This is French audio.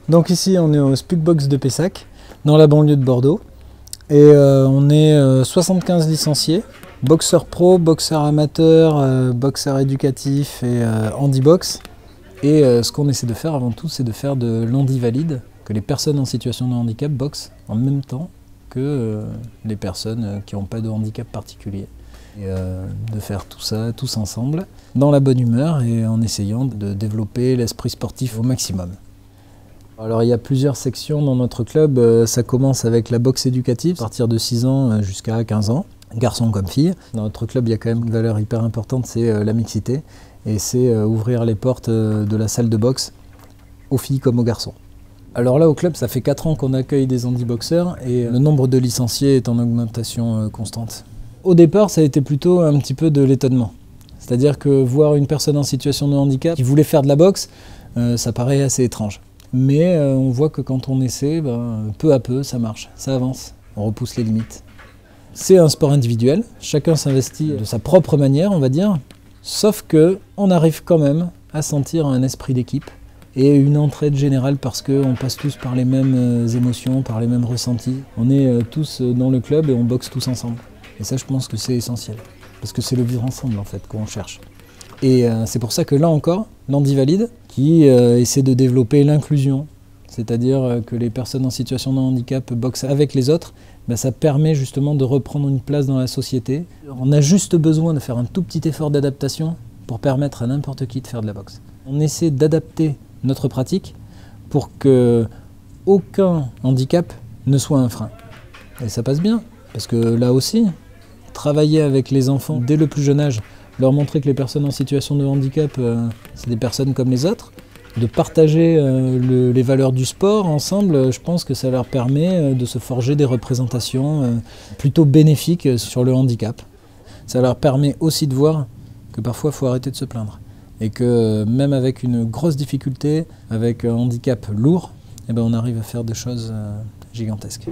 Donc ici on est au Spunkbox de Pessac, dans la banlieue de Bordeaux. Et on est 75 licenciés, boxeurs pro, boxeurs amateurs, boxeurs éducatifs et handibox. Et ce qu'on essaie de faire avant tout, c'est de faire de l'handi-valide, que les personnes en situation de handicap boxent en même temps que les personnes qui n'ont pas de handicap particulier. Et de faire tout ça tous ensemble, dans la bonne humeur et en essayant de développer l'esprit sportif au maximum. Alors il y a plusieurs sections dans notre club, ça commence avec la boxe éducative, à partir de 6 ans jusqu'à 15 ans, garçons comme filles. Dans notre club, il y a quand même une valeur hyper importante, c'est la mixité, et c'est ouvrir les portes de la salle de boxe aux filles comme aux garçons. Alors là au club, ça fait 4 ans qu'on accueille des handiboxeurs et le nombre de licenciés est en augmentation constante. Au départ, ça a été plutôt un petit peu de l'étonnement. C'est-à-dire que voir une personne en situation de handicap qui voulait faire de la boxe, ça paraît assez étrange. Mais on voit que quand on essaie, peu à peu, ça marche, ça avance, on repousse les limites. C'est un sport individuel, chacun s'investit de sa propre manière, on va dire, sauf qu'on arrive quand même à sentir un esprit d'équipe et une entraide générale parce qu'on passe tous par les mêmes émotions, par les mêmes ressentis. On est tous dans le club et on boxe tous ensemble. Et ça, je pense que c'est essentiel, parce que c'est le vivre ensemble en fait qu'on cherche. Et c'est pour ça que là encore, l'handi-valide, qui essaie de développer l'inclusion, c'est-à-dire que les personnes en situation de handicap boxent avec les autres, ça permet justement de reprendre une place dans la société. On a juste besoin de faire un tout petit effort d'adaptation pour permettre à n'importe qui de faire de la boxe. On essaie d'adapter notre pratique pour que aucun handicap ne soit un frein. Et ça passe bien, parce que là aussi, travailler avec les enfants dès le plus jeune âge, leur montrer que les personnes en situation de handicap, c'est des personnes comme les autres, de partager les valeurs du sport ensemble, je pense que ça leur permet de se forger des représentations plutôt bénéfiques sur le handicap. Ça leur permet aussi de voir que parfois il faut arrêter de se plaindre. Et que même avec une grosse difficulté, avec un handicap lourd, on arrive à faire des choses gigantesques.